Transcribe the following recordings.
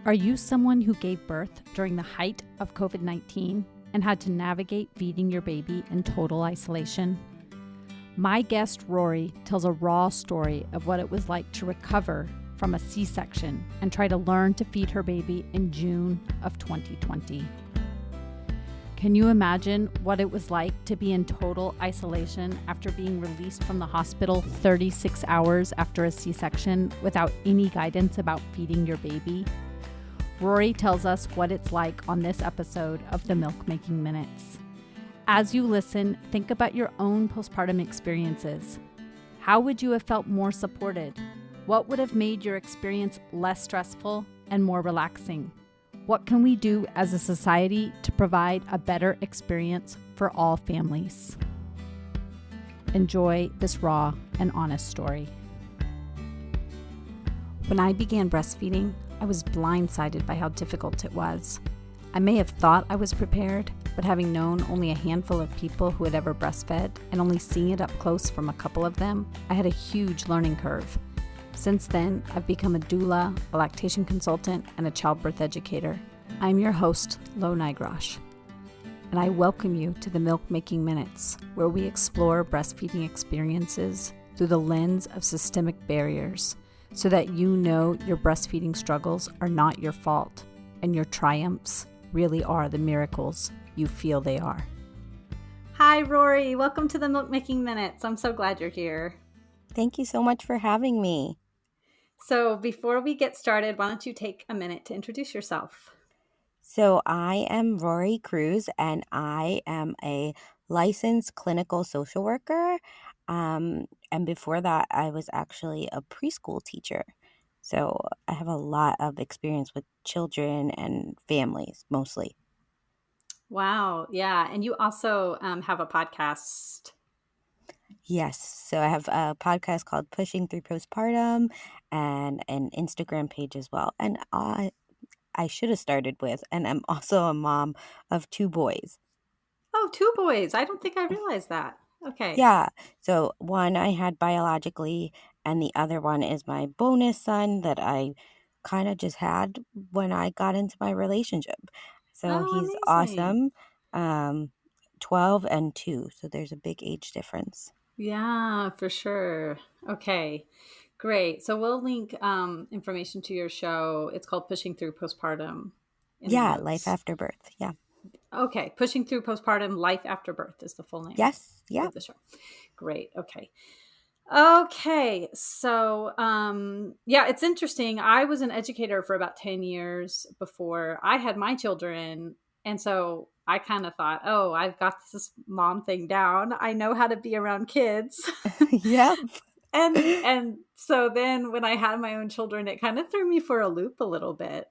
Are you someone who gave birth during the height of COVID-19 and had to navigate feeding your baby in total isolation? My guest, Rory, tells a raw story of what it was like to recover from a C-section and try to learn to feed her baby in June of 2020. Can you imagine what it was like to be in total isolation after being released from the hospital 36 hours after a C-section without any guidance about feeding your baby? Rory tells us what it's like on this episode of the Milk Making Minutes. As you listen, think about your own postpartum experiences. How would you have felt more supported? What would have made your experience less stressful and more relaxing? What can we do as a society to provide a better experience for all families? Enjoy this raw and honest story. When I began breastfeeding, I was blindsided by how difficult it was. I may have thought I was prepared, but having known only a handful of people who had ever breastfed and only seeing it up close from a couple of them, I had a huge learning curve. Since then, I've become a doula, a lactation consultant, and a childbirth educator. I'm your host, Lo Nigrosh, and I welcome you to the Milk Making Minutes, where we explore breastfeeding experiences through the lens of systemic barriers, so that you know your breastfeeding struggles are not your fault, and your triumphs really are the miracles you feel they are. Hi, Rory. Welcome to the Milk Making Minutes. I'm so glad you're here. Thank you so much for having me. So before we get started, why don't you take a minute to introduce yourself? So I am Rory Cruz, and I am a licensed clinical social worker. And before that, I was actually a preschool teacher. So I have a lot of experience with children and families, mostly. Wow. Yeah. And you also have a podcast. Yes. So I have a podcast called Pushing Through Postpartum and an Instagram page as well. And I should have started with, and I'm also a mom of 2 boys. Oh, two boys. I don't think I realized that. Okay. Yeah. So one I had biologically, and the other one is my bonus son that I kind of just had when I got into my relationship. So Oh, he's amazing. awesome. Um, 12 and 2. So there's a big age difference. Yeah, for sure. Okay, great. So we'll link information to your show. It's called Pushing Through Postpartum in the Yeah, life notes. after birth. Yeah. Okay, Pushing Through Postpartum Life After Birth is the full name Yes. Yeah. of the show. Great. Okay. Okay. So, yeah, it's interesting. I was an educator for about 10 years before I had my children. And so I kind of thought, oh, I've got this mom thing down. I know how to be around kids. Yep. And so then when I had my own children, it kind of threw me for a loop a little bit.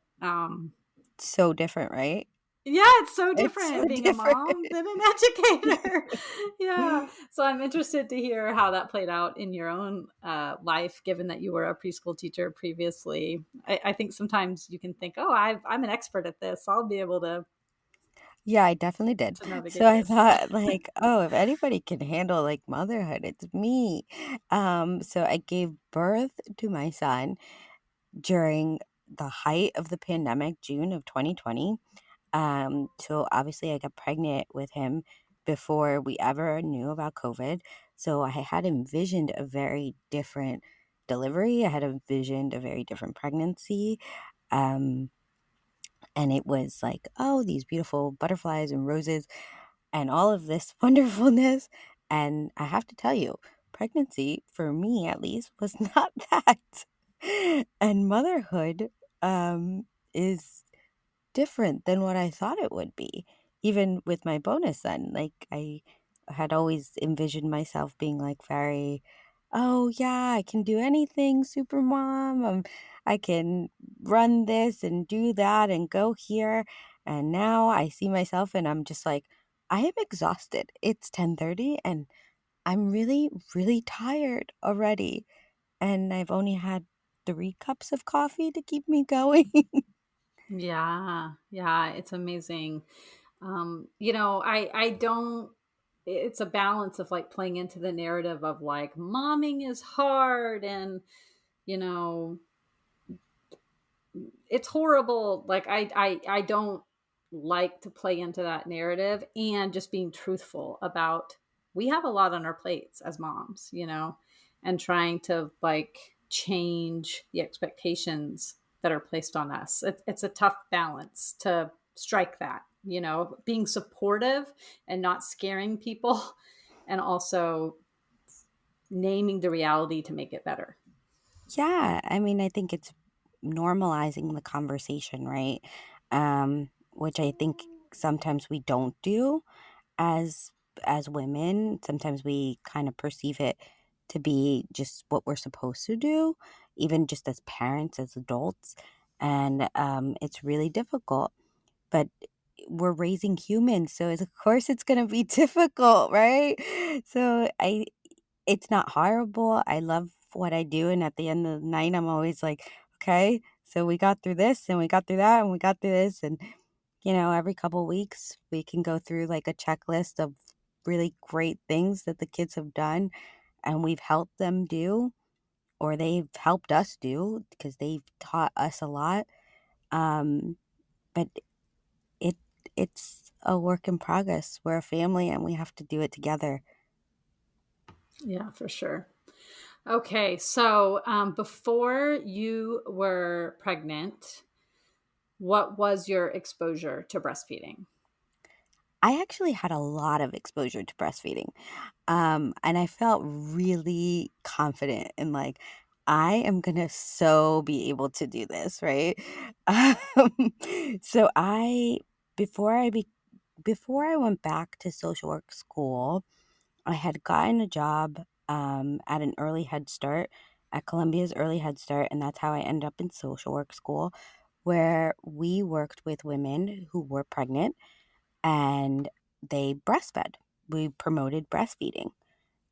So different, right? Yeah, it's so It's so different being a different. mom than an educator. Yeah. So I'm interested to hear how that played out in your own life, given that you were a preschool teacher previously. I think sometimes you can think, oh, I'm an expert at this. I'll be able Yeah, I definitely did. So navigate I this. thought like, oh, if anybody can handle like motherhood, it's me. So I gave birth to my son during the height of the pandemic, June of 2020. So obviously I got pregnant with him before we ever knew about COVID. So I had envisioned a very different delivery. I had envisioned a very different pregnancy. Um, and it was like, oh, these beautiful butterflies and roses and all of this wonderfulness. And I have to tell you, pregnancy, for me at least, was not that. And motherhood is different than what I thought it would be. Even with my bonus son, like I had always envisioned myself being like very, oh yeah, I can do anything, super mom. I can run this and do that and go here. And now I see myself and I'm just like, I am exhausted. It's 10:30 and I'm really, really tired already. And I've only had 3 cups of coffee to keep me going. Yeah. Yeah. It's amazing. I don't, it's a balance of like playing into the narrative of like momming is hard and, you know, it's horrible. Like I don't like to play into that narrative, and just being truthful about we have a lot on our plates as moms, and trying to like change the expectations that are placed on us. It's a tough balance to strike that, being supportive and not scaring people, and also naming the reality to make it better. Yeah, I mean, I think it's normalizing the conversation, right? Which I think sometimes we don't do as women. Sometimes we kind of perceive it to be just what we're supposed to do, even just as parents, as adults, and it's really difficult. But we're raising humans, so of course it's going to be difficult, right? So I it's not horrible. I love what I do, and at the end of the night, I'm always like, "Okay, so we got through this, and we got through that, and we got through this," and, every couple weeks, we can go through, like, a checklist of really great things that the kids have done, and we've helped them do, or they've helped us do because they've taught us a lot, but it it's a work in progress. We're a family, and we have to do it together. Yeah, for sure. Okay, so before you were pregnant, what was your exposure to breastfeeding? I actually had a lot of exposure to breastfeeding. And I felt really confident in like, I am gonna so be able to do this, right? Um, so I before I be before I went back to social work school, I had gotten a job at an early Head Start at Columbia's Early Head Start, and that's how I ended up in social work school, where we worked with women who were pregnant and they breastfed. We promoted breastfeeding.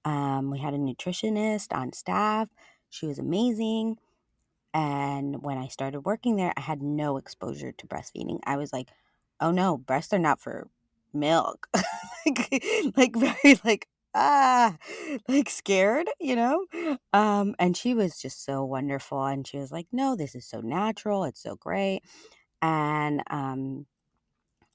We had a nutritionist on staff. She was amazing. And when I started working there, I had no exposure to breastfeeding. I was like, oh no, breasts are not for milk. like very ah, like scared, and she was just so wonderful. And she was like, no, this is so natural. It's so great. And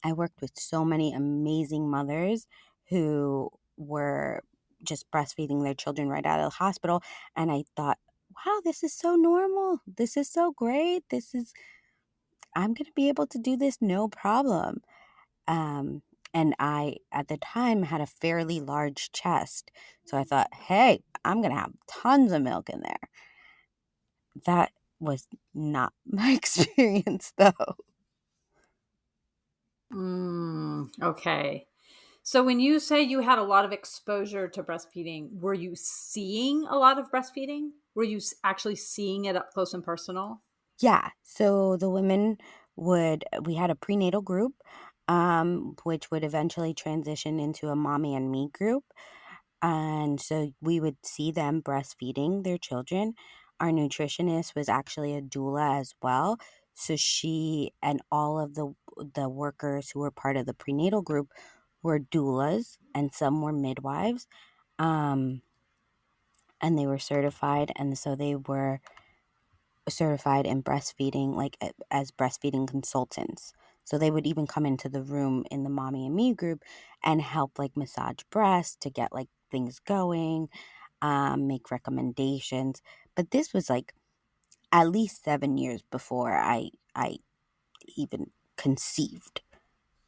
I worked with so many amazing mothers who were just breastfeeding their children right out of the hospital. And I thought, wow, this is so normal. This is so great. I'm going to be able to do this no problem. Um, and I, at the time, had a fairly large chest. So I thought, hey, I'm going to have tons of milk in there. That was not my experience, though. Okay. So when you say you had a lot of exposure to breastfeeding, were you seeing a lot of breastfeeding? Were you actually seeing it up close and personal? Yeah, so the women we had a prenatal group, which would eventually transition into a mommy and me group. And so we would see them breastfeeding their children. Our nutritionist was actually a doula as well. So she and all of the workers who were part of the prenatal group were doulas and some were midwives. Um, and they were certified, and so they were certified in breastfeeding, like as breastfeeding consultants. So they would even come into the room in the mommy and me group and help like massage breasts to get like things going, make recommendations. But this was like at least 7 years before I even conceived.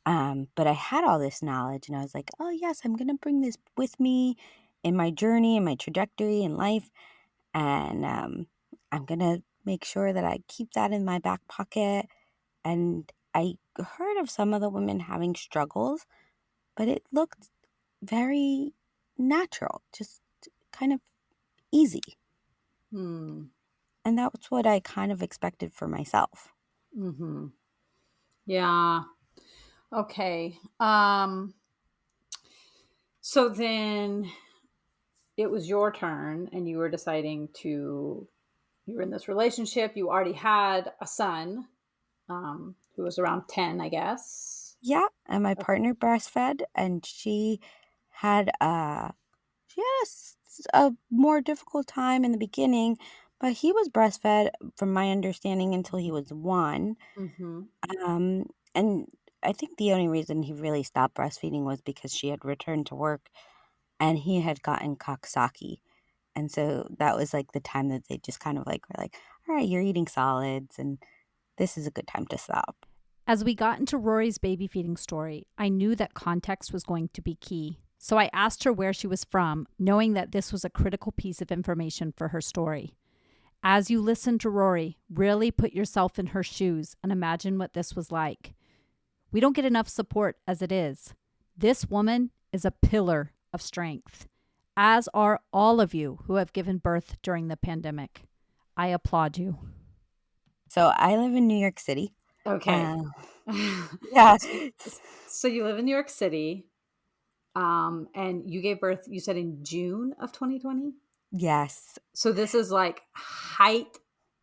But I had all this knowledge and I was like, oh yes, I'm gonna bring this with me in my journey, in my trajectory in life. And I'm gonna make sure that I keep that in my back pocket. And I heard of some of the women having struggles, but it looked very natural, just kind of easy. Hmm. And that's what I kind of expected for myself. Mm-hmm. Yeah. Okay. So then it was your turn, and you were deciding to. You were in this relationship. You already had a son, who was around 10, I guess. Yeah, and my Okay. partner breastfed, and had a she had a more difficult time in the beginning, But he was breastfed, from my understanding, until he was 1. Mm-hmm. And I think the only reason he really stopped breastfeeding was because she had returned to work and he had gotten Coxsackie. And so that was like the time that they just kind of like were like, all right, you're eating solids and this is a good time to stop. As we got into Rory's baby feeding story, I knew that context was going to be key. So I asked her where she was from, knowing that this was a critical piece of information for her story. As you listen to Rory, really put yourself in her shoes and imagine what this was like. We don't get enough support as it is. This woman is a pillar of strength, as are all of you who have given birth during the pandemic. I applaud you. So I live in New York City. Okay. Uh, yeah. so, so you live in New York City, and you gave birth, you said in June of 2020? Yes. So this is like height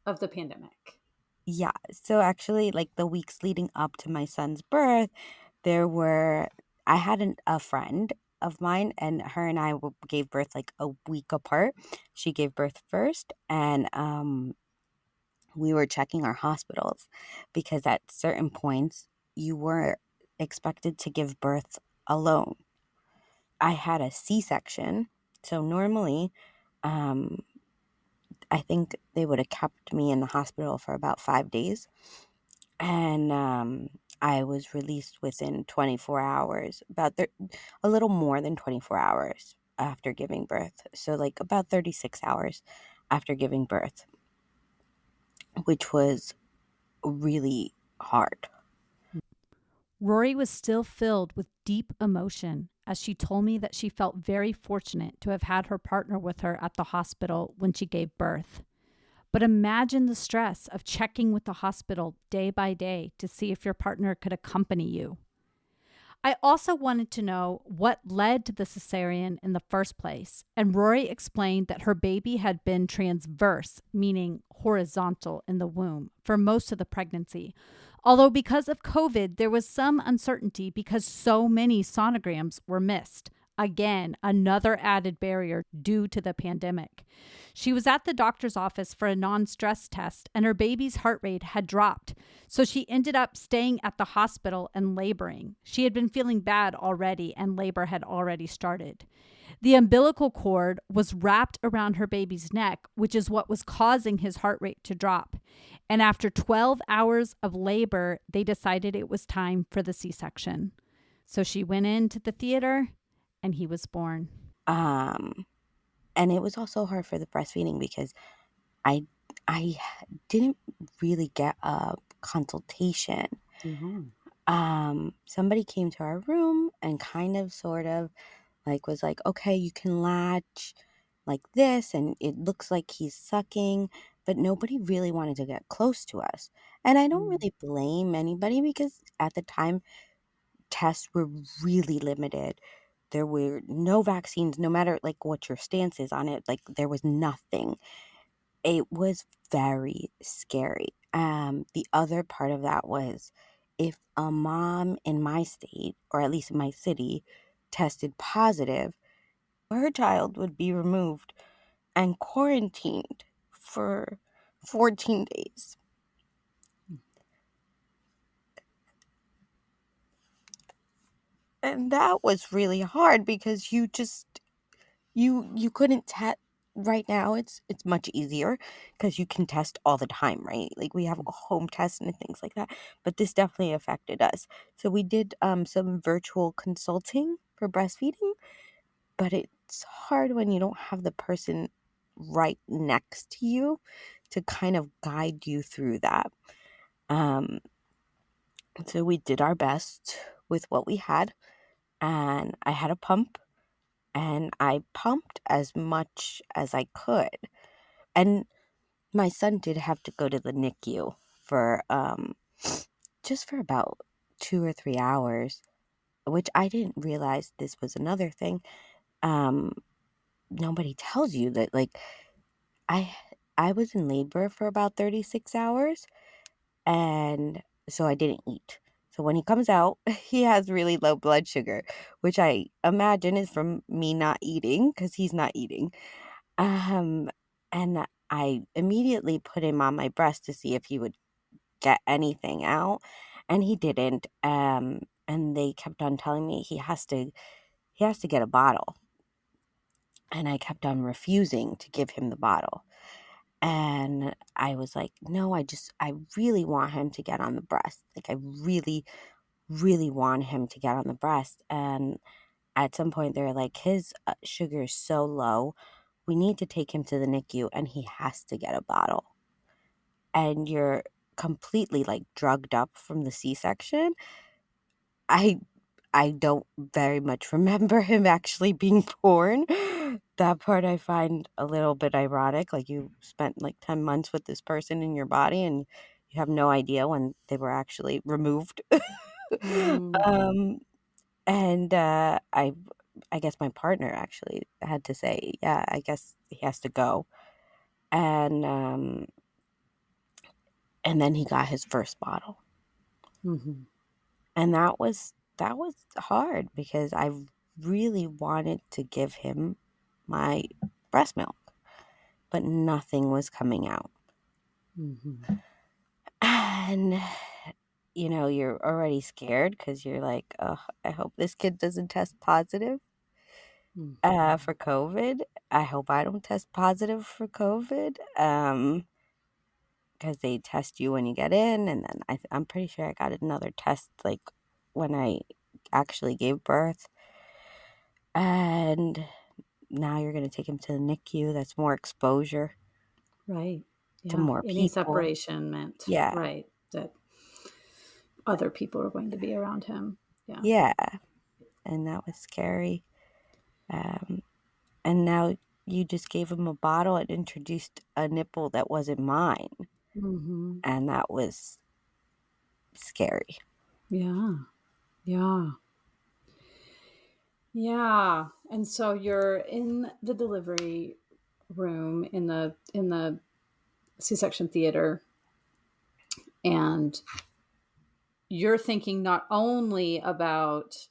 of the pandemic. Yeah. So actually, like the weeks leading up to my son's birth, I had a friend of mine, and her and I gave birth like a week apart. She gave birth first, and we were checking our hospitals because at certain points you were expected to give birth alone. I had a C-section, so normally, um, I think they would have kept me in the hospital for about 5 days, and I was released within 24 hours, a little more than 24 hours after giving birth. So, like about 36 hours after giving birth, which was really hard. Rory was still filled with deep emotion as she told me that she felt very fortunate to have had her partner with her at the hospital when she gave birth. But imagine the stress of checking with the hospital day by day to see if your partner could accompany you. I also wanted to know what led to the cesarean in the first place, and Rory explained that her baby had been transverse, meaning horizontal in the womb, for most of the pregnancy. Although, because of COVID, there was some uncertainty because so many sonograms were missed. Again, another added barrier due to the pandemic. She was at the doctor's office for a non stress test, and her baby's heart rate had dropped. So she ended up staying at the hospital and laboring. She had been feeling bad already, and labor had already started. The umbilical cord was wrapped around her baby's neck, which is what was causing his heart rate to drop. And after 12 hours of labor, they decided it was time for the C-section. So she went into the theater and he was born. Um, and it was also hard for the breastfeeding because I I didn't really get a consultation. Mm-hmm. Somebody came to our room and kind of sort of like was like, okay, you can latch like this, and it looks like he's sucking, but nobody really wanted to get close to us. And I don't really blame anybody because at the time tests were really limited. There were no vaccines, no matter like what your stance is on it, like there was nothing. It was very scary. The other part of that was if a mom in my state, or at least in my city, tested positive, her child would be removed and quarantined for 14 days. And that was really hard because you couldn't test. Right now it's much easier because you can test all the time, right? Like we have a home tests and things like that, but this definitely affected us. So we did some virtual consulting for breastfeeding, but it's hard when you don't have the person right next to you to kind of guide you through that. um so we did our best with what we had, and I had a pump, and I pumped as much as I could. And my son did have to go to the NICU for just for about 2 or 3 hours, which I didn't realize this was another thing. Um, Nobody tells you that like I I was in labor for about 36 hours, and so I didn't eat. So when he comes out, he has really low blood sugar, which I imagine is from me not eating because he's not eating. Um, and I immediately put him on my breast to see if he would get anything out, and he didn't. And they kept on telling me he has to get a bottle, and I kept on refusing to give him the bottle. And I was like, no, I really want him to get on the breast. Like, I really, really want him to get on the breast. And at some point, they're like, his sugar is so low. We need to take him to the NICU and he has to get a bottle. And you're completely like drugged up from the C-section. I I don't very much remember him actually being born. That part I find a little bit ironic. Like, you spent like 10 months with this person in your body and you have no idea when they were actually removed. Mm, um, and I guess my partner actually had to say, yeah, I guess he has to go. And and then he got his first bottle. mhm, And that was hard because I really wanted to give him my breast milk, but nothing was coming out. mhm, And you're already scared because you're like, oh, I hope this kid doesn't test positive mhm. for COVID. I hope I don't test positive for COVID. Because they test you when you get in, and then I'm pretty sure I got another test like when I actually gave birth. And now you're gonna take him to the NICU. That's more exposure Right. to Yeah. more Any people. separation meant, Yeah, right, that other people are going to be around him. Yeah. yeah, and that was scary. Um, and now you just gave him a bottle and introduced a nipple that wasn't mine, Mhm. and that was scary. Yeah. Yeah. Yeah. And so you're in the delivery room in the C-section theater, and you're thinking not only about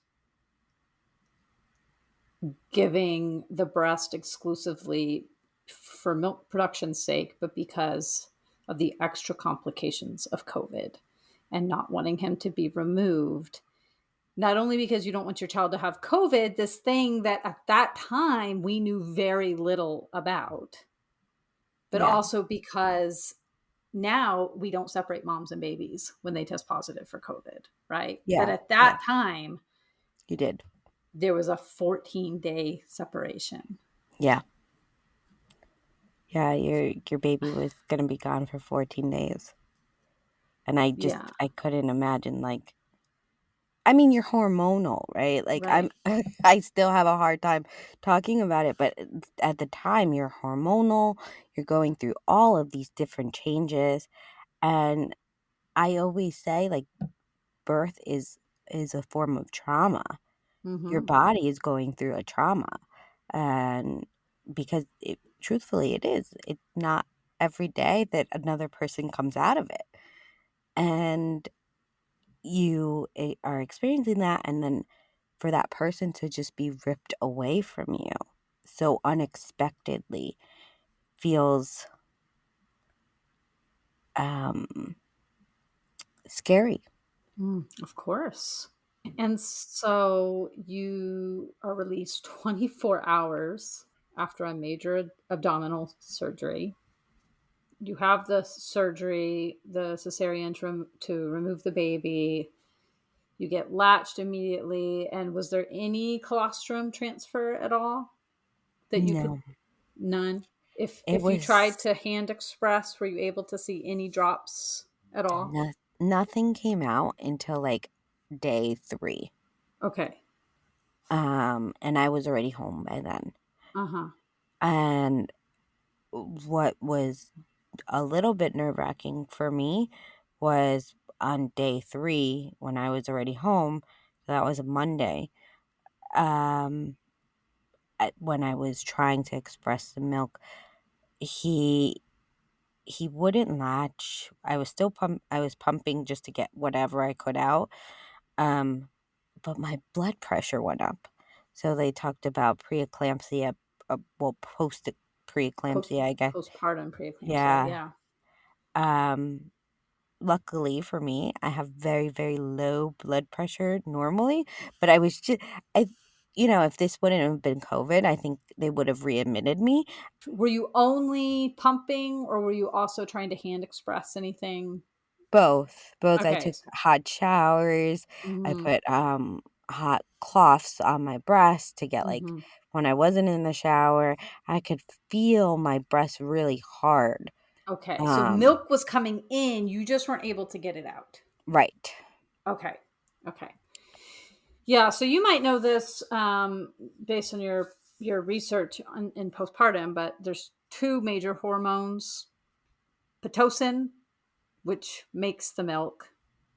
giving the breast exclusively for milk production's sake, but because of the extra complications of COVID and not wanting him to be removed. Not only because you don't want your child to have COVID, this thing that at that time we knew very little about, but Yeah, also because now we don't separate moms and babies when they test positive for COVID, right? But yeah, at yeah. that time, You did. there was a 14-day separation. Yeah, yeah. Your baby was gonna be gone for 14 days, and Yeah, I couldn't imagine like. I mean, you're hormonal, right? Like, I'm right. I still have a hard time talking about it, but at the time, you're hormonal, you're going through all of these different changes, and I always say, like, birth is a form of trauma. Your Mhm. body is going through a trauma, and because truthfully, it is. It's not every day that another person comes out of it, and you are experiencing that, and then for that person to just be ripped away from you so unexpectedly feels um scary. Of course. And so you are released 24 hours after a major abdominal surgery. You have the surgery, the cesarean to remove the baby. You get latched immediately. And was there any colostrum transfer at all that you could? No, None. it If you tried was to hand express, were you able to see any drops at all? no, nothing came out until like day 3. Okay. And I was already home by then. Uh huh. And what was a little bit nerve-wracking for me was on day 3 when I was already home. So that was a Monday. Um when I was trying to express the milk, he he wouldn't latch. I was pumping just to get whatever I could out. Um, but my blood pressure went up. So they talked about preeclampsia, well, preeclampsia, I guess. Postpartum preeclampsia, Yeah. yeah. Um, Luckily for me, I have very, very low blood pressure normally, but I was just, I, if this wouldn't have been COVID, I think they would have readmitted me. Were you only pumping, or were you also trying to hand express anything? Both. I Okay. took hot showers. I Mm-hmm. put hot cloths on my breast to get like Mm-hmm. when I wasn't in the shower, I could feel my breast really hard. Okay. So Um, milk was coming in, you just weren't able to get it out. right. Okay. Okay. Yeah. So you might know this based on your research in postpartum, but there's two major hormones: pitocin, which makes the milk,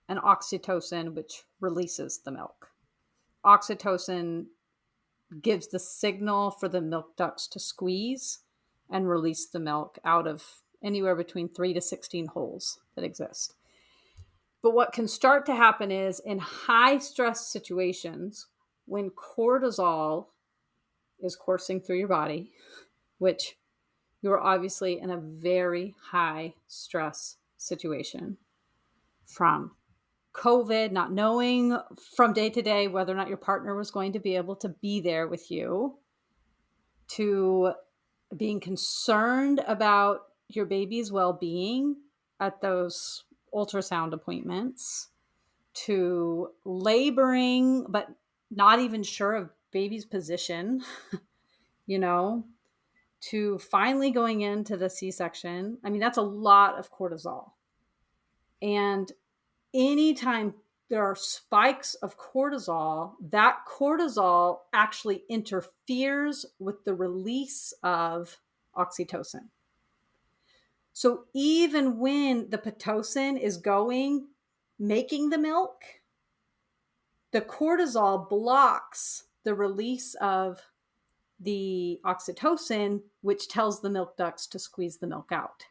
and oxytocin, which releases the milk. Oxytocin gives the signal for the milk ducts to squeeze and release the milk out of anywhere between 3 to 16 holes that exist. But what can start to happen is in high stress situations, when cortisol is coursing through your body, which you're obviously in a very high stress situation from COVID, not knowing from day to day whether or not your partner was going to be able to be there with you, to being concerned about your baby's well-being at those ultrasound appointments, to laboring but not even sure of baby's position, you know, to finally going into the C-section. I mean, that's a lot of cortisol. And anytime there are spikes of cortisol, that cortisol actually interferes with the release of oxytocin. So even when the pitocin is going, making the milk, the cortisol blocks the release of the oxytocin, which tells the milk ducts to squeeze the milk out,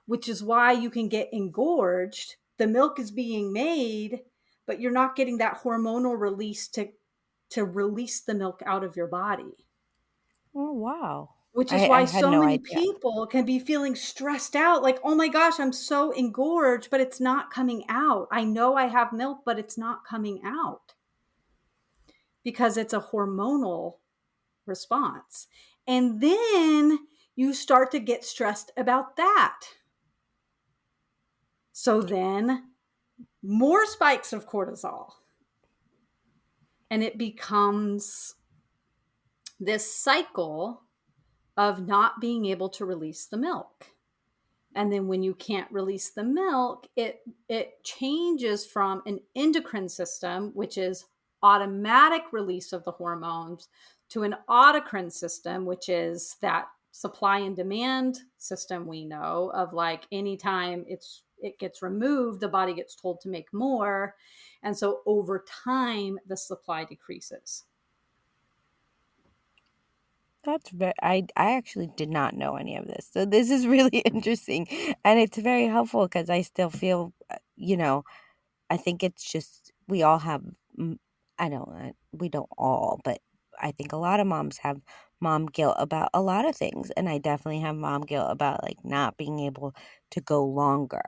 which is why you can get engorged. The milk is being made, but you're not getting that hormonal release to release the milk out of your body. Oh, wow. Which is I why had so no many idea. people can be feeling stressed out, like, oh my gosh, I'm so engorged, but it's not coming out. I know I have milk, but it's not coming out because it's a hormonal response. And then you start to get stressed about that. So then more spikes of cortisol. And it becomes this cycle of not being able to release the milk. And then when you can't release the milk, it changes from an endocrine system, which is automatic release of the hormones, to an autocrine system, which is that supply and demand system we know of, like anytime it gets removed, the body gets told to make more. And so over time, the supply decreases. That's very, I actually did not know any of this. So this is really interesting. And it's very helpful because I still feel, I think it's just, we all have, I don't, we don't all, but I think a lot of moms have mom guilt about a lot of things. And I definitely have mom guilt about like not being able to go longer.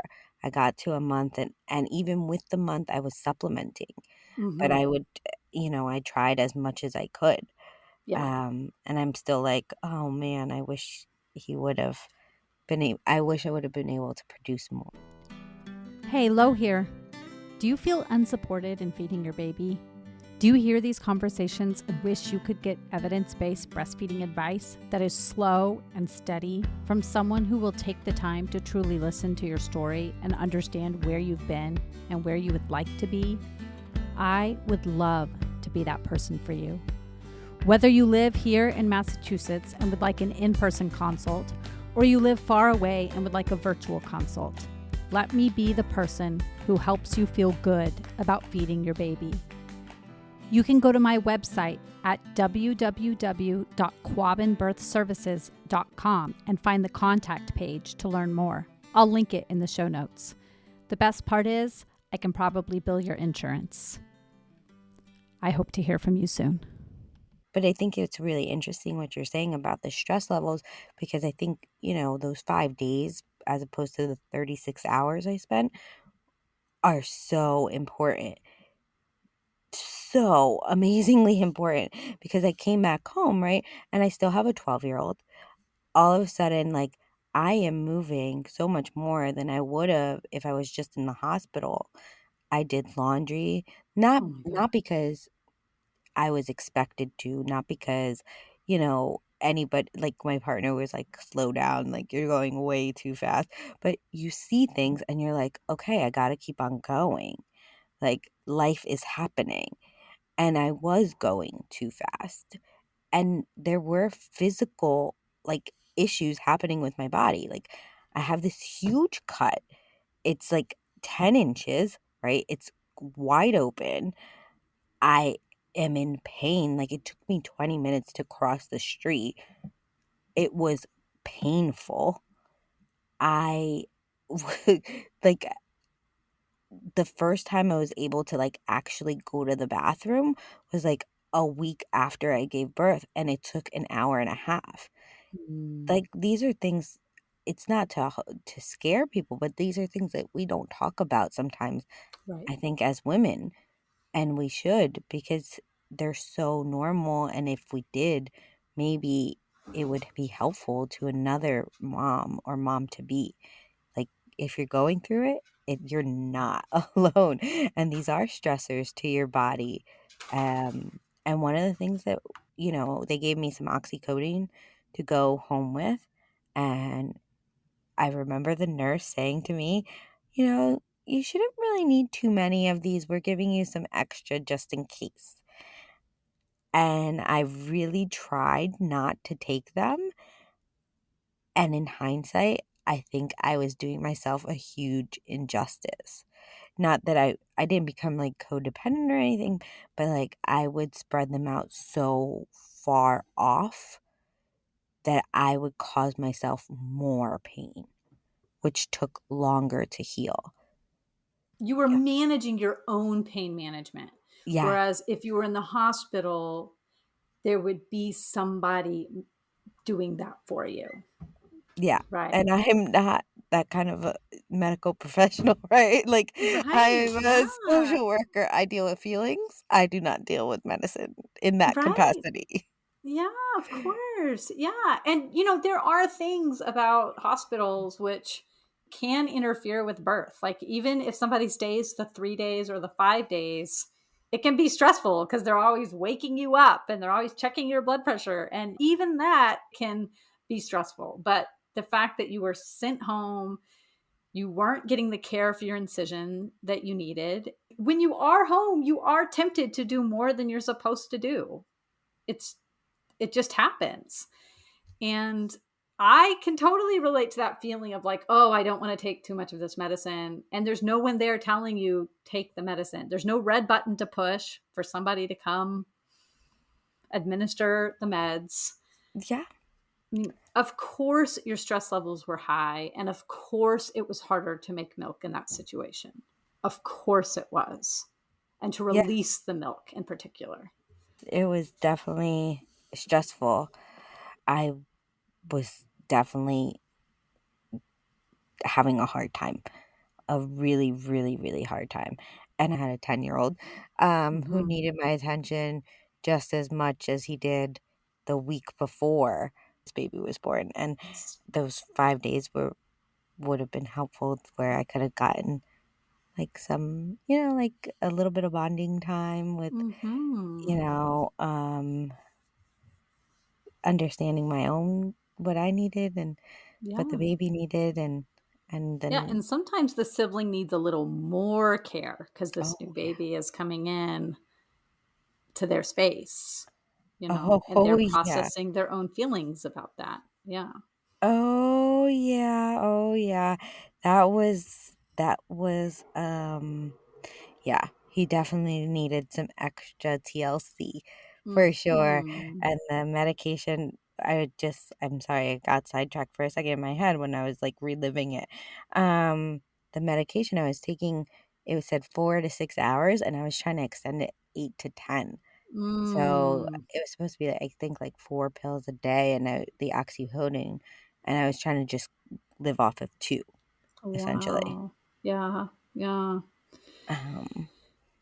I got to a month and even with the month I was supplementing, but Mm-hmm. I would, I tried as much as I could. Yeah. And I'm still like, oh man, I wish he would have I wish I would have been able to produce more. Hey, Lo here. Do you feel unsupported in feeding your baby? Do you hear these conversations and wish you could get evidence-based breastfeeding advice that is slow and steady from someone who will take the time to truly listen to your story and understand where you've been and where you would like to be? I would love to be that person for you. Whether you live here in Massachusetts and would like an in-person consult, or you live far away and would like a virtual consult, let me be the person who helps you feel good about feeding your baby. You can go to my website at www.quabbinbirthservices.com and find the contact page to learn more. I'll link it in the show notes. The best part is I can probably bill your insurance. I hope to hear from you soon. But I think it's really interesting what you're saying about the stress levels because I think, those 5 days as opposed to the 36 hours I spent are so important. So amazingly important because I came back home, right? And I still have a 12-year-old. All of a sudden, like, I am moving so much more than I would have if I was just in the hospital. I did laundry, not Oh my not God. because I was expected to, not because, anybody like my partner was like, slow down, like you're going way too fast. But you see things and you're like, okay, I gotta keep on going. Like life is happening. And I was going too fast. And there were physical like issues happening with my body. Like I have this huge cut. It's like 10 inches, right? It's wide open. I am in pain. Like, it took me 20 minutes to cross the street. It was painful. I like, the first time I was able to, like, actually go to the bathroom was, like, a week after I gave birth, and it took an hour and a half. Mm, Like, these are things it's not to scare people, but these are things that we don't talk about sometimes, right. I think, as women. And we should because they're so normal, and if we did, maybe it would be helpful to another mom or mom to be. Like, if you're going through you're not alone, and these are stressors to your body. And one of the things that, they gave me some oxycodone to go home with, and I remember the nurse saying to me, "You shouldn't really need too many of these. We're giving you some extra just in case." And I really tried not to take them. And in hindsight, I think I was doing myself a huge injustice. Not that I didn't become like codependent or anything, but like I would spread them out so far off that I would cause myself more pain, which took longer to heal. You were managing your own pain management. Yeah. Whereas if you were in the hospital, there would be somebody doing that for you. Yeah, Right. and I'm not that kind of a medical professional, right? Like, Right. I'm a Yeah. social worker, I deal with feelings, I do not deal with medicine in that Right. capacity. Yeah, of course. Yeah. And, there are things about hospitals which can interfere with birth. Like, even if somebody stays the 3 days or the 5 days, it can be stressful because they're always waking you up and they're always checking your blood pressure. And even that can be stressful. But the fact that you were sent home, you weren't getting the care for your incision that you needed. When you are home, you are tempted to do more than you're supposed to do. It's it just happens. And I can totally relate to that feeling of like, oh, I don't want to take too much of this medicine. And there's no one there telling you take the medicine. There's no red button to push for somebody to come administer the meds. Yeah, I mean, of course, your stress levels were high. And of course, it was harder to make milk in that situation. Of course, it was. And to yeah, release the milk in particular. it was definitely stressful. I was definitely having a hard time, a really, really, really hard time, and I had a 10-year-old, who Mhm. needed my attention just as much as he did the week before this baby was born, and those 5 days would have been helpful where I could have gotten, like, some, like, a little bit of bonding time with, Mhm. you know, um, understanding my own what I needed and what the Yeah. baby needed, and Yeah, then and sometimes the sibling needs a little more care because this new oh, yeah. baby is coming in to their space, Oh, and oh, they're yeah. processing their own feelings about that. Yeah. Oh, yeah, oh, yeah. That was, yeah, he definitely needed some extra TLC for sure, Mhm. and the medication, I'm sorry, I got sidetracked for a second in my head when I was, like, reliving it. The medication I was taking, it said 4 to 6 hours, and I was trying to extend it 8 to 10. So Mm. it was supposed to be, I think, like 4 pills a day, and the oxycodone, and I was trying to just live off of 2, essentially. Wow. Yeah. Yeah. Um,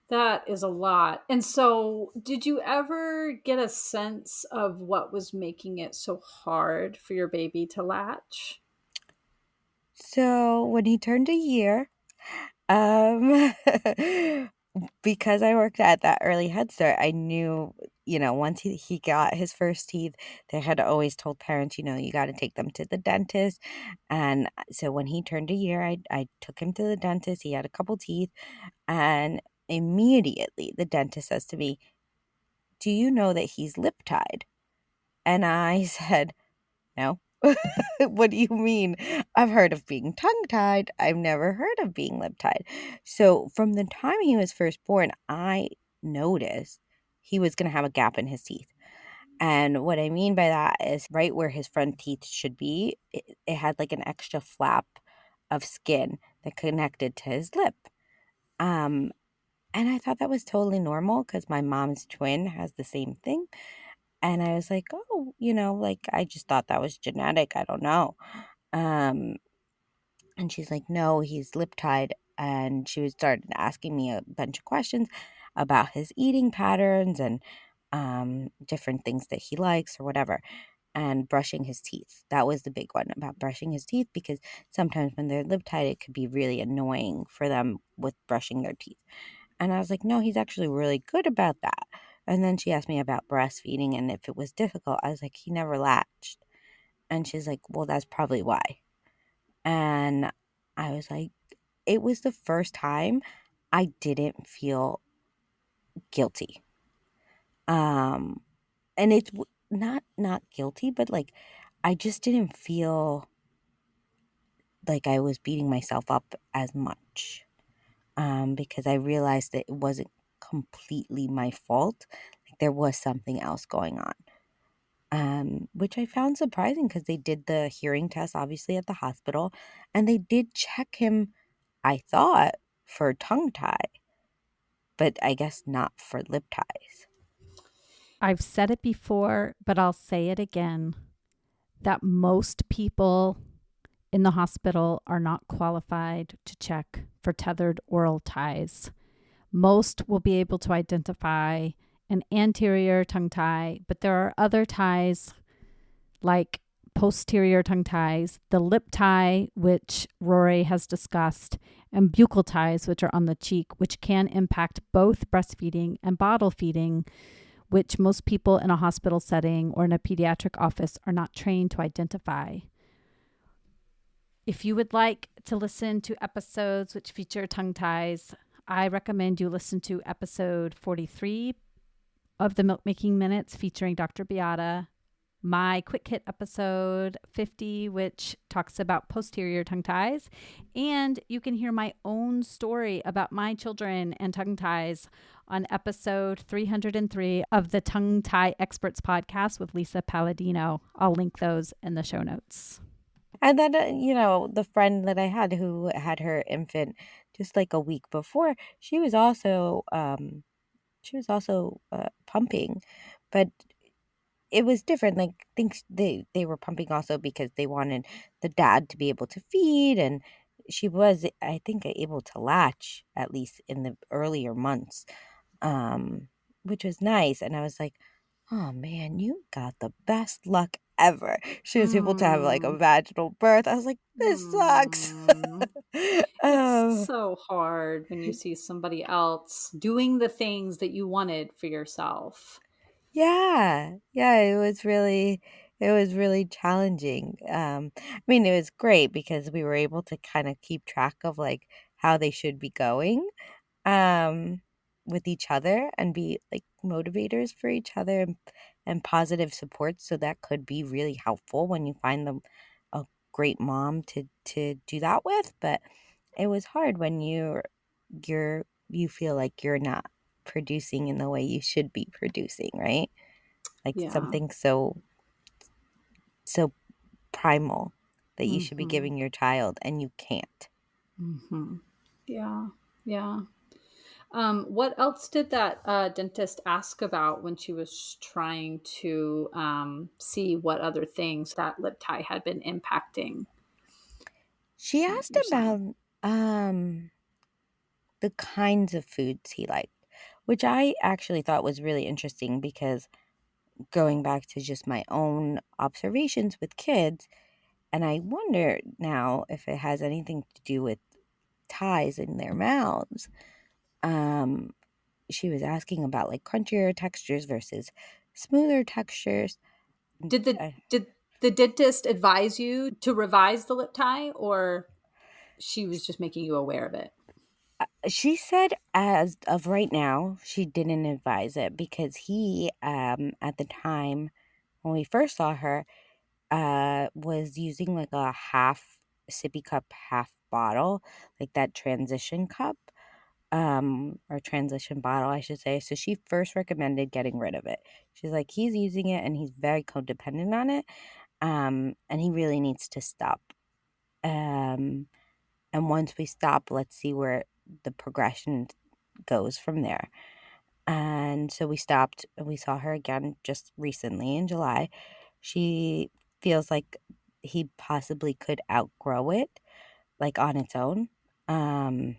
That is a lot. And so, did you ever get a sense of what was making it so hard for your baby to latch? so when he turned a year, um, because I worked at that early Head Start, I knew, once he got his first teeth, they had always told parents, you got to take them to the dentist. And so when he turned a year, I took him to the dentist. He had a couple teeth, and immediately the dentist says to me, "Do you know that he's lip tied?" And I said, "No." What do you mean? I've heard of being tongue tied. I've never heard of being lip tied. So from the time he was first born, I noticed he was going to have a gap in his teeth. And what I mean by that is right where his front teeth should be, it had like an extra flap of skin that connected to his lip. Um, and I thought that was totally normal because my mom's twin has the same thing. And I was like, oh, like I just thought that was genetic. I don't know. Um, and she's like, no, he's lip tied. And she was started asking me a bunch of questions about his eating patterns and different things that he likes or whatever, and brushing his teeth. That was the big one about brushing his teeth, because sometimes when they're lip tied, it could be really annoying for them with brushing their teeth. And I was like, no, he's actually really good about that. And then she asked me about breastfeeding and if it was difficult. I was like, he never latched. And she's like, well, that's probably why. And I was like, it was the first time I didn't feel guilty. Um, and it's not guilty, but like I just didn't feel like I was beating myself up as much. Because I realized that it wasn't completely my fault. Like there was something else going on. Which I found surprising because they did the hearing test obviously at the hospital, and they did check him, I thought, for tongue tie, but I guess not for lip ties. I've said it before, but I'll say it again, that most people in the hospital are not qualified to check for tethered oral ties. Most will be able to identify an anterior tongue tie, but there are other ties like posterior tongue ties, the lip tie, which Rory has discussed, and buccal ties, which are on the cheek, which can impact both breastfeeding and bottle feeding, which most people in a hospital setting or in a pediatric office are not trained to identify. If you would like to listen to episodes which feature tongue ties, I recommend you listen to episode 43 of the Milk Making Minutes featuring Dr. Beata, my quick hit episode 50, which talks about posterior tongue ties. And you can hear my own story about my children and tongue ties on episode 303 of the Tongue Tie Experts podcast with Lisa Palladino. I'll link those in the show notes. And then, the friend that I had who had her infant just like a week before, she was also pumping, but it was different. Like, I think they were pumping also because they wanted the dad to be able to feed, and she was, I think, able to latch at least in the earlier months, um, which was nice. And I was like, oh man, you got the best luck ever. She was able to have like a Mm. vaginal birth. I was like, this sucks. Mm. It's um, so hard when you see somebody else doing the things that you wanted for yourself. yeah, yeah, it was really challenging. I mean, it was great because we were able to kind of keep track of like how they should be going. um, with each other and be like motivators for each other, and positive support. So that could be really helpful when you find them a great mom to do that with. But it was hard when you feel like you're not producing in the way you should be producing, right? Like Yeah. something so primal that you should be Mhm. giving your child and you can't. Mhm. Yeah. Yeah. What else did that dentist ask about when she was trying to see what other things that lip tie had been impacting She asked your son? about the kinds of foods he liked, which I actually thought was really interesting because going back to just my own observations with kids, and I wonder now if it has anything to do with ties in their mouths. Um, she was asking about like crunchier textures versus smoother textures. Did the dentist advise you to revise the lip tie, or she was just making you aware of it? She said as of right now, she didn't advise it because he, at the time when we first saw her, was using like a half sippy cup, half bottle, like that transition cup, or transition bottle, I should say. So she first recommended getting rid of it. She's like, he's using it and he's very codependent on it, and he really needs to stop. Um, and once we stop, let's see where the progression goes from there. And so we stopped and we saw her again just recently in July. She feels like he possibly could outgrow it, like on its own. Um,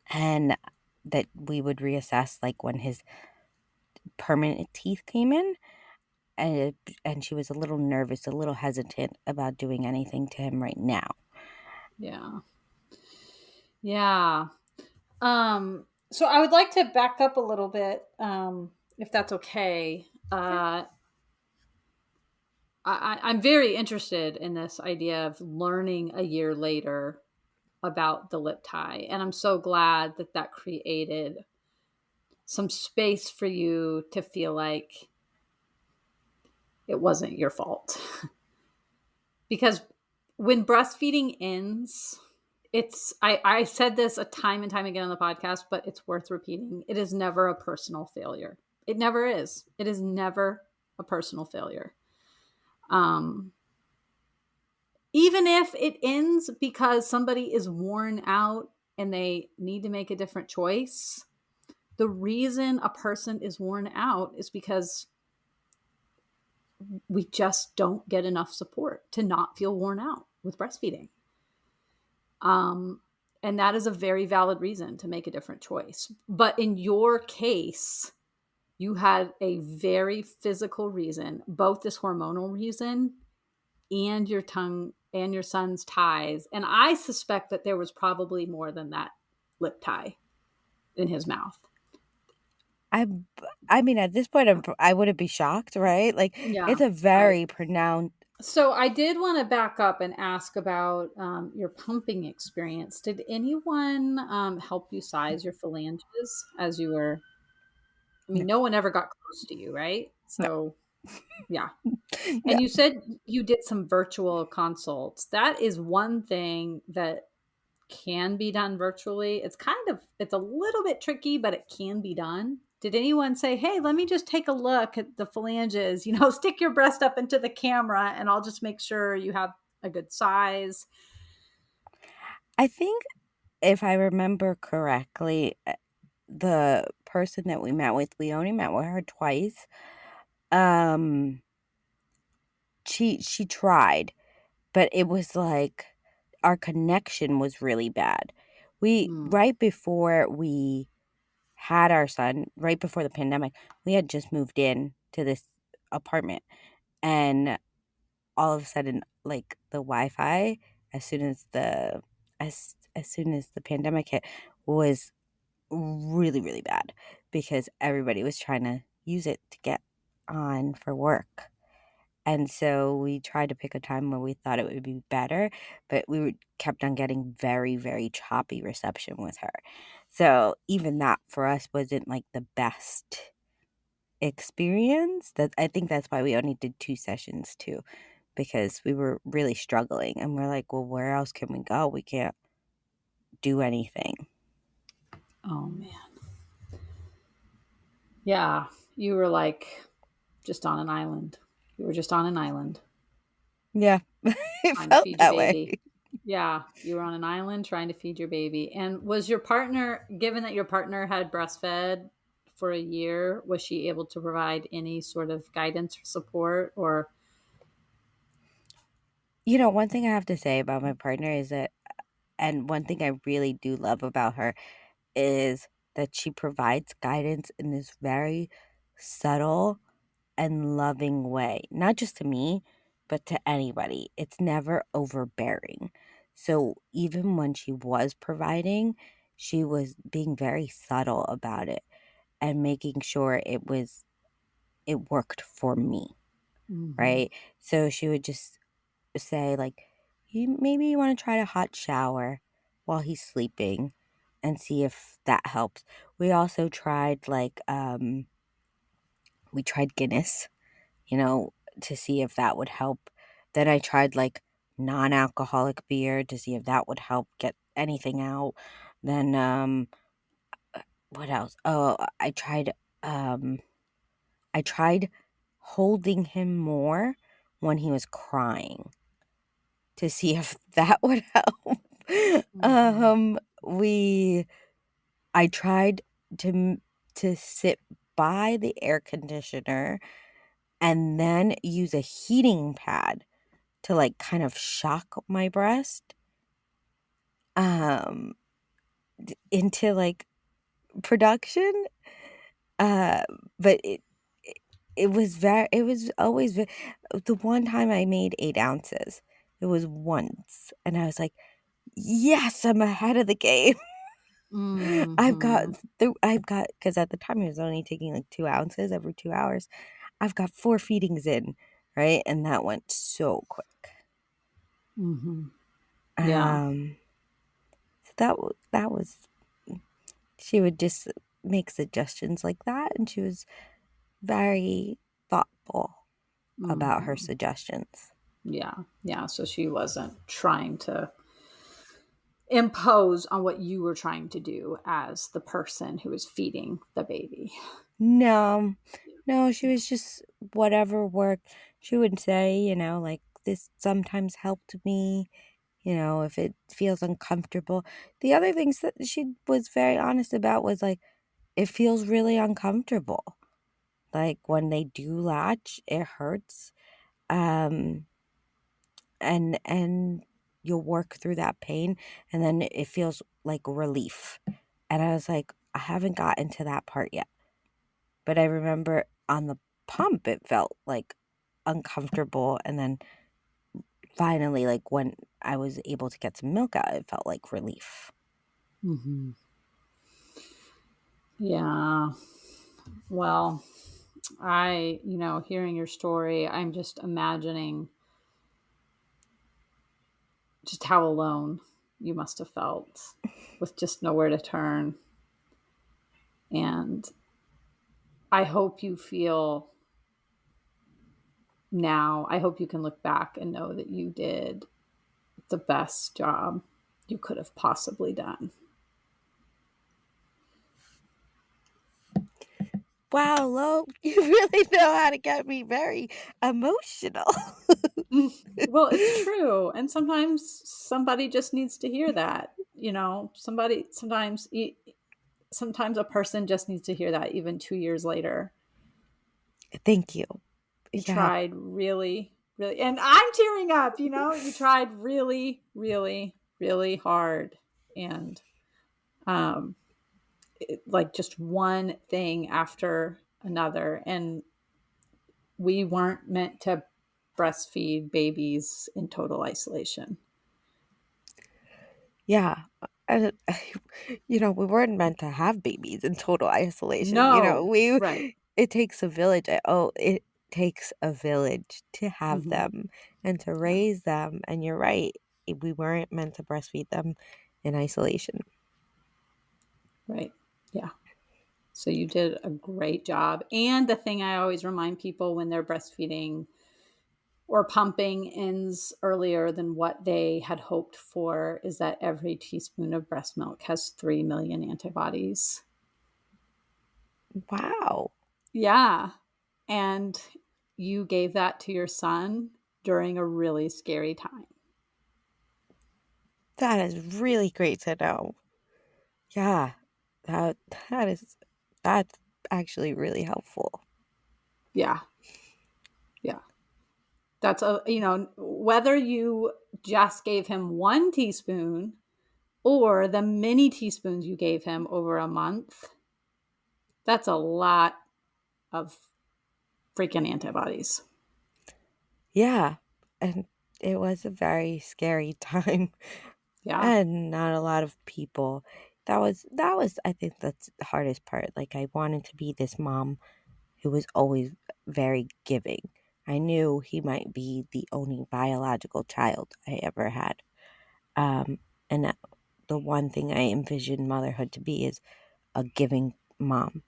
and that we would reassess like when his permanent teeth came in. And she was a little nervous, a little hesitant about doing anything to him right now. Yeah. Yeah. So I would like to back up a little bit, if that's okay. Yeah. I'm very interested in this idea of learning a year later about the lip tie. And I'm so glad that that created some space for you to feel like it wasn't your fault. Because when breastfeeding ends, I said this a time and time again on the podcast, but it's worth repeating. It is never a personal failure. It never is. It is never a personal failure. Um, Even if it ends because somebody is worn out and they need to make a different choice, the reason a person is worn out is because we just don't get enough support to not feel worn out with breastfeeding. Um, and that is a very valid reason to make a different choice. But in your case, you had a very physical reason, both this hormonal reason and your tongue and your son's ties. And I suspect that there was probably more than that lip tie in his mouth. I I mean, at this point, I wouldn't be shocked, right? Like, Yeah. it's a Right. very pronounced. So I did want to back up and ask about your pumping experience. Did anyone help you size your phalanges as you were? I No, mean, no one ever got close to you, right? no, So yeah. no. And you said you did some virtual consults. That is one thing that can be done virtually. It's a little bit tricky, but it can be done. Did anyone say, "Hey, let me just take a look at the phalanges, stick your breast up into the camera and I'll just make sure you have a good size." I think if I remember correctly, the person that we met with, we only met with her twice. Um, she tried, but it was like our connection was really bad. We Mm. Right before we had our son, right before the pandemic, we had just moved in to this apartment, and all of a sudden, like the Wi-Fi, as soon as the as soon as the pandemic hit, was really really bad because everybody was trying to use it to get on for work. And so we tried to pick a time where we thought it would be better, but kept on getting very, very choppy reception with her. So even that for us wasn't like the best experience. That I think that's why we only did 2 sessions too, because we were really struggling and we're like, well, where else can we go? We can't do anything. Oh man. Yeah, you were like just on an island. You were just on an island Yeah, it trying to felt feed your that way. baby. Yeah, you were on an island trying to feed your baby. And was your partner, given that your partner had breastfed for a year, was she able to provide any sort of guidance or support or One thing I have to say about my partner is that, and one thing I really do love about her is that she provides guidance in this very subtle and loving way, not just to me, but to anybody. It's never overbearing. So even when she was providing, she was being very subtle about it and making sure it worked for me, Mhm. right? So she would just say like, maybe you want to try a hot shower while he's sleeping and see if that helps. We also tried we tried Guinness, you know, to see if that would help. Then I tried like non-alcoholic beer to see if that would help get anything out. Then what else? Oh, um I tried holding him more when he was crying to see if that would help. Mhm. We I tried to to sit by the air conditioner and then use a heating pad to like kind of shock my breast um into like production. uh but it, it was always the one time I made 8 ounces. It was once and I was like, yes, I'm ahead of the game. Mhm. I've got, because at the time I was only taking like 2 ounces every 2 hours. I've got 4 feedings in, right? And that went so quick. Mhm. Yeah. um so that was, she would just make suggestions like that, and she was very thoughtful about her Mhm. suggestions. Yeah. Yeah, so she wasn't trying to impose on what you were trying to do as the person who was feeding the baby. No, no, she Yeah. was just whatever worked. She would say, like, this sometimes helped me, if it feels uncomfortable. The other things that she was very honest about was like, it feels really uncomfortable. Like when they do latch, it hurts. Um, and you'll work through that pain, and then it feels like relief. And I was like, I haven't gotten to that part yet. But I remember on the pump it felt like uncomfortable, and then finally, like when I was able to get some milk out, it felt like relief. Mhm. Yeah. Well, hearing your story, I'm just imagining just how alone you must have felt with just nowhere to turn. And I hope you feel now, I hope you can look back and know that you did the best job you could have possibly done. Wow, Lo, you really know how to get me very emotional. Well, it's true. And sometimes somebody just needs to hear that. Sometimes a person just needs to hear that even 2 years later. Thank you. You Yeah. tried really, really, and I'm tearing up, you tried really, really, really hard. And like just one thing after another. And we weren't meant to breastfeed babies in total isolation. Yeah. And, we weren't meant to have babies in total isolation. No, right. It takes a village. It takes a village to have Hmm. them and to Yeah, raise them. And you're right. We weren't meant to breastfeed them in isolation. right. Yeah. So you did a great job. And the thing I always remind people when they're breastfeeding or pumping ends earlier than what they had hoped for is that every teaspoon of breast milk has 3 million antibodies. Wow. Yeah. And you gave that to your son during a really scary time. That is really great to know. Yeah, that that is that's actually really helpful. Yeah. Yeah. That's whether you just gave him 1 teaspoon or the many teaspoons you gave him over a month, that's a lot of freaking antibodies. Yeah, and it was a very scary time, Yeah. and not a lot of people. That was I think that's the hardest part. Like I wanted to be this mom who was always very giving. I knew he might be the only biological child I ever had. And the one thing I envisioned motherhood to be is a giving mom.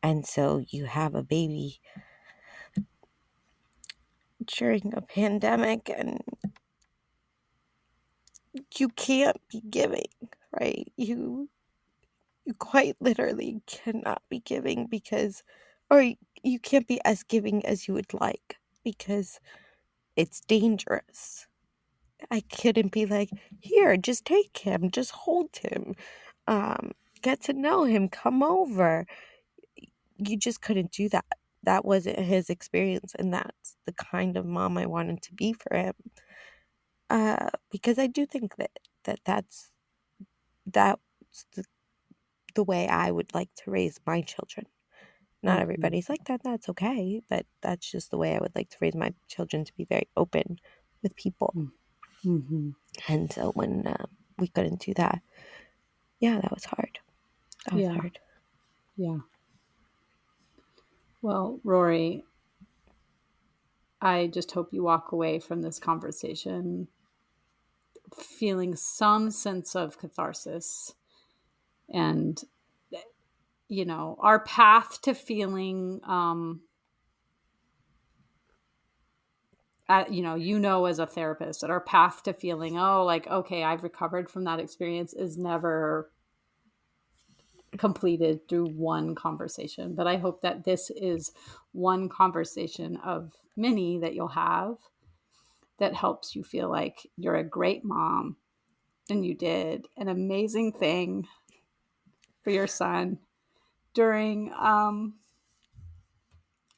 And so you have a baby during a pandemic and you can't be giving, right? You quite literally cannot be giving because or you can't be as giving as you would like because it's dangerous. I couldn't be like, here, just take him, just hold him, um, get to know him, come over. You just couldn't do that. That wasn't his experience, and that's the kind of mom I wanted to be for him. Because I do think that's the way I would like to raise my children. Not Mhm. everybody's like that. That's okay, but that's just the way I would like to raise my children to be very open with people. Mhm. And so when we couldn't do that, yeah, that was hard. That was Yeah. hard. Yeah. Well, Rory, I just hope you walk away from this conversation feeling some sense of catharsis and our path to feeling as a therapist that our path to feeling, oh, like, okay, I've recovered from that experience is never completed through one conversation. But I hope that this is one conversation of many that you'll have that helps you feel like you're a great mom and you did an amazing thing for your son during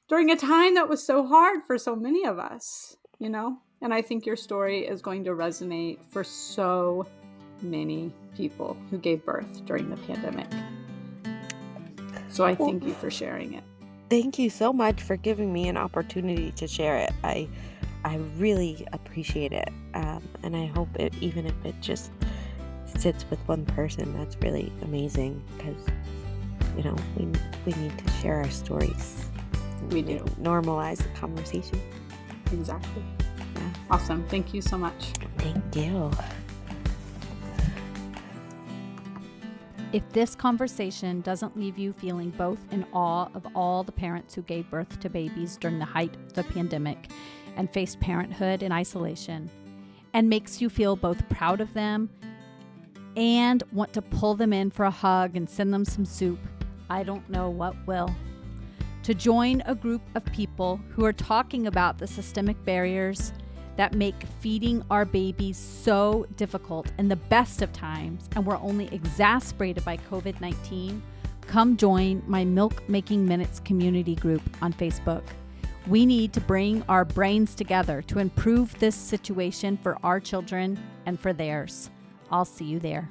during a time that was so hard for so many of us, And I think your story is going to resonate for so many people who gave birth during the pandemic. So I Well, thank you for sharing it. thank you so much for giving me an opportunity to share it. I really appreciate it, and I hope it, even if it just sits with one person, that's really amazing because we need to share our stories. We do. Normalize the conversation. Exactly. Yeah. Awesome. Thank you so much. Thank you. If this conversation doesn't leave you feeling both in awe of all the parents who gave birth to babies during the height of the pandemic and faced parenthood in isolation, and makes you feel both proud of them and want to pull them in for a hug and send them some soup, I don't know what will. To join a group of people who are talking about the systemic barriers that make feeding our babies so difficult in the best of times and were only exacerbated by COVID-19, come join my Milk Making Minutes community group on Facebook. We need to bring our brains together to improve this situation for our children and for theirs. I'll see you there.